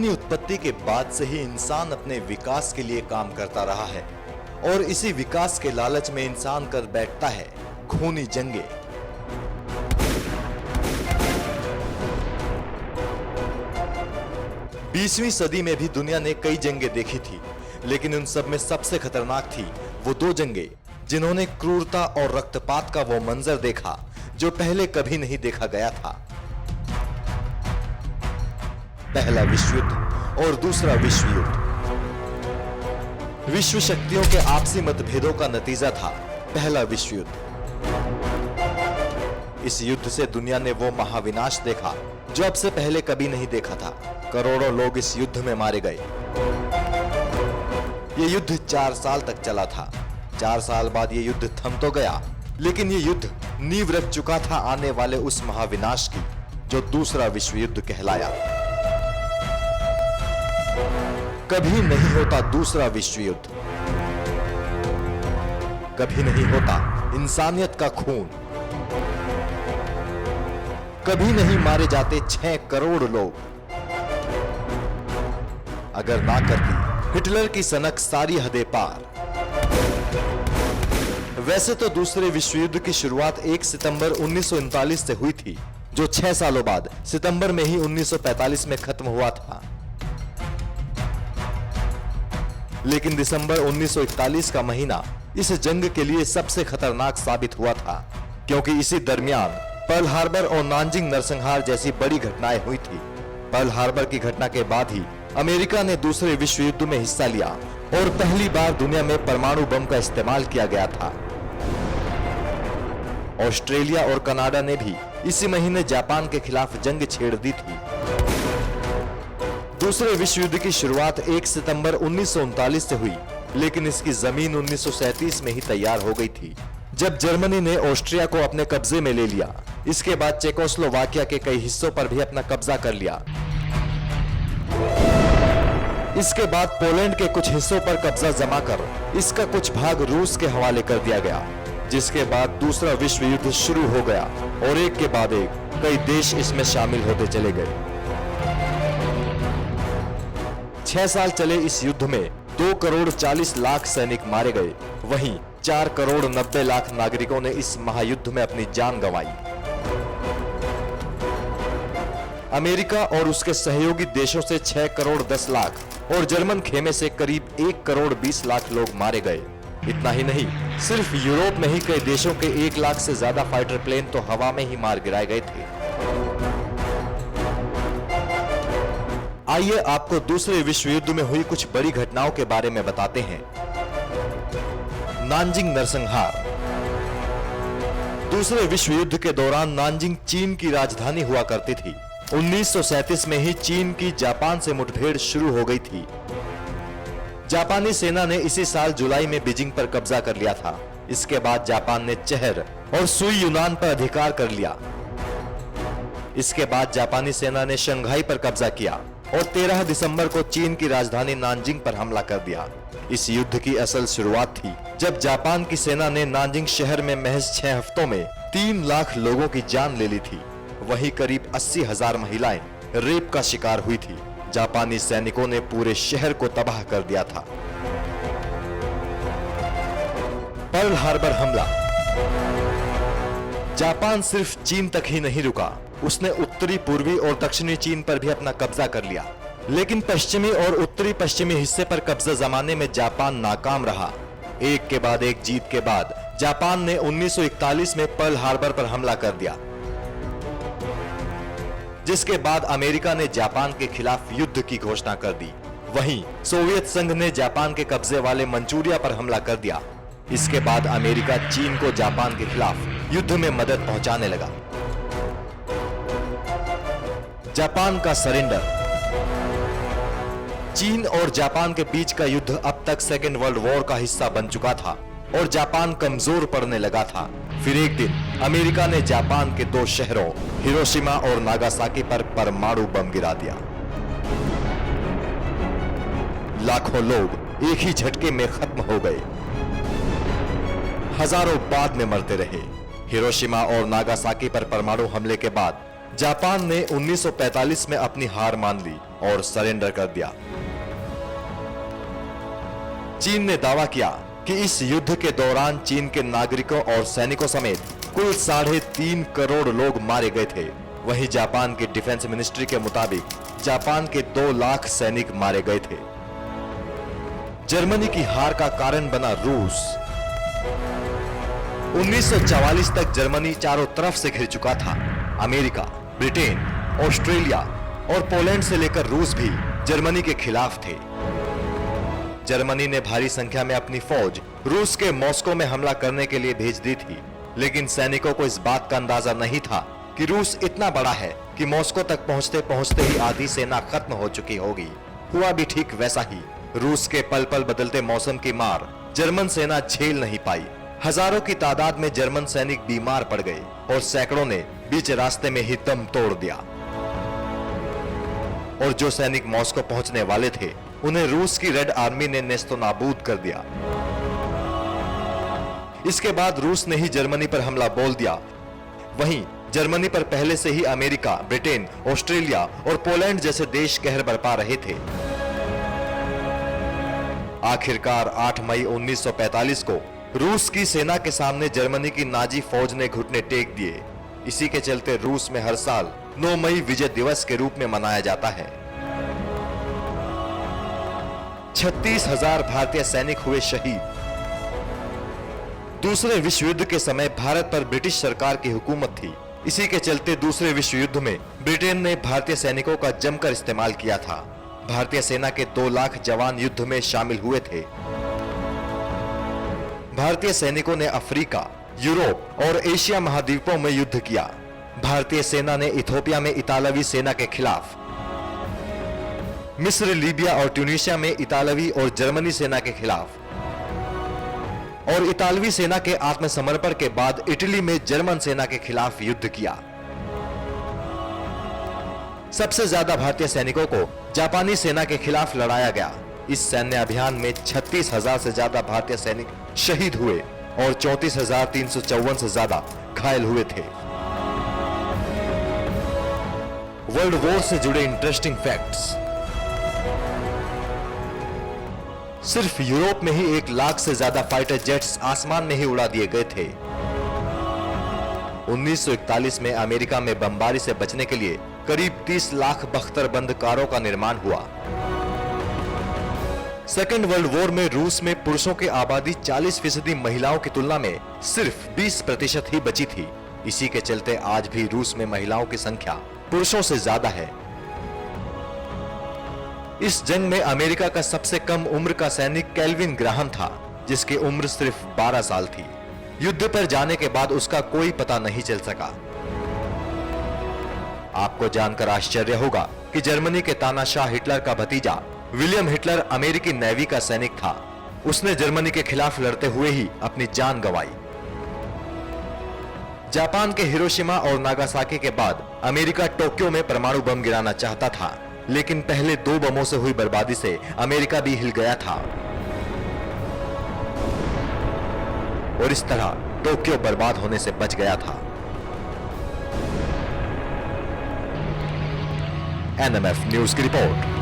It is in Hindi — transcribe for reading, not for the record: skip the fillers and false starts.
अपनी उत्पत्ति के बाद से ही इंसान अपने विकास के लिए काम करता रहा है और इसी विकास के लालच में इंसान कर बैठता है खूनी जंगे। बीसवीं सदी में भी दुनिया ने कई जंगे देखी थी, लेकिन उन सब में सबसे खतरनाक थी वो दो जंगे जिन्होंने क्रूरता और रक्तपात का वो मंजर देखा जो पहले कभी नहीं देखा गया था। पहला विश्व युद्ध और दूसरा विश्व युद्ध। विश्व शक्तियों के आपसी मतभेदों का नतीजा था पहला विश्व युद्ध। इस युद्ध से दुनिया ने वो महाविनाश देखा जो अब से पहले कभी नहीं देखा था। करोड़ों लोग इस युद्ध में मारे गए। ये युद्ध 4 साल तक चला था। 4 साल बाद ये युद्ध थम तो गया, लेकिन ये युद्ध नींव रख चुका था आने वाले उस महाविनाश की जो दूसरा विश्व युद्ध कहलाया। कभी नहीं होता दूसरा विश्व युद्ध, कभी नहीं होता इंसानियत का खून, कभी नहीं मारे जाते 6 करोड़ लोग। अगर ना करती हिटलर की सनक सारी हदें पार। वैसे तो दूसरे विश्व युद्ध की शुरुआत 1 सितंबर 1939 से हुई थी, जो 6 सालों बाद सितंबर में ही 1945 में खत्म हुआ था। लेकिन दिसंबर 1941 का महीना इस जंग के लिए सबसे खतरनाक साबित हुआ था, क्योंकि इसी दरमियान पर्ल हार्बर और नानजिंग नरसंहार जैसी बड़ी घटनाएं हुई थी। पर्ल हार्बर की घटना के बाद ही अमेरिका ने दूसरे विश्व युद्ध में हिस्सा लिया और पहली बार दुनिया में परमाणु बम का इस्तेमाल किया गया था। ऑस्ट्रेलिया और कनाडा ने भी इसी महीने जापान के खिलाफ जंग छेड़ दी थी। दूसरे विश्व युद्ध की शुरुआत 1 सितंबर 1939 से हुई, लेकिन इसकी जमीन 1937 में ही तैयार हो गई थी, जब जर्मनी ने ऑस्ट्रिया को अपने कब्जे में ले लिया। इसके बाद चेकोस्लोवाकिया के कई हिस्सों पर भी अपना कब्जा कर लिया। इसके बाद पोलैंड के कुछ हिस्सों पर कब्जा जमा कर इसका कुछ भाग रूस के हवाले कर दिया गया, जिसके बाद दूसरा विश्व युद्ध शुरू हो गया और एक के बाद एक कई देश इसमें शामिल होते चले गए। 6 साल चले इस युद्ध में 2 करोड़ 40 लाख सैनिक मारे गए, वहीं 4 करोड़ 90 लाख नागरिकों ने इस महायुद्ध में अपनी जान गंवाई। अमेरिका और उसके सहयोगी देशों से 6 करोड़ 10 लाख और जर्मन खेमे से करीब 1 करोड़ 20 लाख लोग मारे गए। इतना ही नहीं, सिर्फ यूरोप में ही कई देशों के 1 लाख से ज्यादा फाइटर प्लेन तो हवा में ही मार गिराए गए थे। आइए आपको दूसरे विश्व युद्ध में हुई कुछ बड़ी घटनाओं के बारे में बताते हैं। नानजिंग नरसंहार। दूसरे विश्व युद्ध के दौरान नानजिंग चीन की राजधानी हुआ करती थी। 1937 में ही चीन की जापान से मुठभेड़ शुरू हो गई थी। जापानी सेना ने इसी साल जुलाई में बीजिंग पर कब्जा कर लिया था। इसके बाद जापान ने चेहर और सुई यूनान पर अधिकार कर लिया। इसके बाद जापानी सेना ने शंघाई पर कब्जा किया और 13 दिसंबर को चीन की राजधानी नानजिंग पर हमला कर दिया। इस युद्ध की असल शुरुआत थी जब जापान की सेना ने नानजिंग शहर में महज 6 हफ्तों में 3 लाख लोगों की जान ले ली थी। वहीं करीब 80,000 महिलाएं रेप का शिकार हुई थी। जापानी सैनिकों ने पूरे शहर को तबाह कर दिया था। पर्ल हार्बर हमला। जापान सिर्फ चीन तक ही नहीं रुका, उसने उत्तरी, पूर्वी और दक्षिणी चीन पर भी अपना कब्जा कर लिया। लेकिन पश्चिमी और उत्तरी पश्चिमी हिस्से पर कब्जा जमाने में जापान नाकाम रहा। एक के बाद एक जीत के बाद जापान ने 1941 में पर्ल हार्बर पर हमला कर दिया, जिसके बाद अमेरिका ने जापान के खिलाफ युद्ध की घोषणा कर दी। वहीं सोवियत संघ ने जापान के कब्जे वाले मंचूरिया पर हमला कर दिया। इसके बाद अमेरिका चीन को जापान के खिलाफ युद्ध में मदद पहुंचाने लगा। जापान का सरेंडर। चीन और जापान के बीच का युद्ध अब तक सेकेंड वर्ल्ड वॉर का हिस्सा बन चुका था और जापान कमजोर पड़ने लगा था। फिर एक दिन अमेरिका ने जापान के 2 शहरों हिरोशिमा और नागासाकी पर परमाणु बम गिरा दिया। लाखों लोग एक ही झटके में खत्म हो गए, हजारों बाद में मरते रहे। हिरोशिमा और नागासाकी पर परमाणु हमले के बाद जापान ने 1945 में अपनी हार मान ली और सरेंडर कर दिया। चीन ने दावा किया कि इस युद्ध के दौरान चीन के नागरिकों और सैनिकों समेत कुल 3.5 करोड़ लोग मारे गए थे। वहीं जापान की डिफेंस मिनिस्ट्री के मुताबिक जापान के 2 लाख सैनिक मारे गए थे। जर्मनी की हार का कारण बना रूस। 1944 तक जर्मनी चारों तरफ से घिर चुका था। अमेरिका, ब्रिटेन, ऑस्ट्रेलिया और पोलैंड से लेकर रूस भी जर्मनी के खिलाफ थे। जर्मनी ने भारी संख्या में अपनी फौज रूस के मॉस्को में हमला करने के लिए भेज दी थी, लेकिन सैनिकों को इस बात का अंदाजा नहीं था कि रूस इतना बड़ा है कि मॉस्को तक पहुंचते पहुंचते ही आधी सेना खत्म हो चुकी होगी। हुआ भी ठीक वैसा ही। रूस के पल पल बदलते मौसम की मार जर्मन सेना झेल नहीं पाई। हजारों की तादाद में जर्मन सैनिक बीमार पड़ गए और सैकड़ों ने बीच रास्ते में ही दम तोड़ दिया। और जो सैनिक मॉस्को पहुंचने वाले थे उन्हें रूस की रेड आर्मी ने नेस्तनाबूद कर दिया। इसके बाद रूस ने ही जर्मनी पर हमला बोल दिया। वहीं जर्मनी पर पहले से ही अमेरिका, ब्रिटेन, ऑस्ट्रेलिया और पोलैंड जैसे देश कहर बरपा रहे थे। आखिरकार 8 मई 1945 को रूस की सेना के सामने जर्मनी की नाजी फौज ने घुटने टेक दिए। इसी के चलते रूस में हर साल 9 मई विजय दिवस के रूप में मनाया जाता है। 36,000 भारतीय सैनिक हुए शहीद। दूसरे विश्व युद्ध के समय भारत पर ब्रिटिश सरकार की हुकूमत थी। इसी के चलते दूसरे विश्व युद्ध में ब्रिटेन ने भारतीय सैनिकों का जमकर इस्तेमाल किया था। भारतीय सेना के 2 लाख जवान युद्ध में शामिल हुए थे। भारतीय सैनिकों ने अफ्रीका, यूरोप और एशिया महाद्वीपों में युद्ध किया। भारतीय सेना ने इथोपिया में इतालवी सेना के खिलाफ, मिस्र, लीबिया और ट्यूनीशिया में इतालवी और जर्मनी सेना के खिलाफ, और इतालवी सेना के आत्मसमर्पण के बाद इटली में जर्मन सेना के खिलाफ युद्ध किया। सबसे ज्यादा भारतीय सैनिकों को जापानी सेना के खिलाफ लड़ाया गया। इस सैन्य अभियान में 36,000 से ज्यादा भारतीय सैनिक शहीद हुए और 34,354 से ज्यादा घायल हुए थे। वर्ल्ड वॉर से जुड़े इंटरेस्टिंग फैक्ट्स। सिर्फ यूरोप में ही 1 लाख से ज्यादा फाइटर जेट्स आसमान में ही उड़ा दिए गए थे। 1941 में अमेरिका में बमबारी से बचने के लिए करीब 30 लाख बख्तरबंद कारों का निर्माण हुआ। सेकेंड वर्ल्ड वॉर में रूस में पुरुषों की आबादी 40% महिलाओं की तुलना में सिर्फ 20% ही बची थी। इसी के चलते आज भी रूस में महिलाओं की संख्या पुरुषों से ज्यादा है। इस जंग में अमेरिका का सबसे कम उम्र का सैनिक केल्विन ग्राहम था, जिसकी उम्र सिर्फ 12 साल थी। युद्ध पर जाने के बाद उसका कोई पता नहीं चल सका। आपको जानकर आश्चर्य होगा कि जर्मनी के तानाशाह हिटलर का भतीजा विलियम हिटलर अमेरिकी नेवी का सैनिक था। उसने जर्मनी के खिलाफ लड़ते हुए ही अपनी जान गंवाई। जापान के हिरोशिमा और नागासाकी के बाद अमेरिका टोक्यो में परमाणु बम गिराना चाहता था, लेकिन पहले 2 बमों से हुई बर्बादी से अमेरिका भी हिल गया था और इस तरह टोक्यो बर्बाद होने से बच गया था। NMF न्यूज की रिपोर्ट।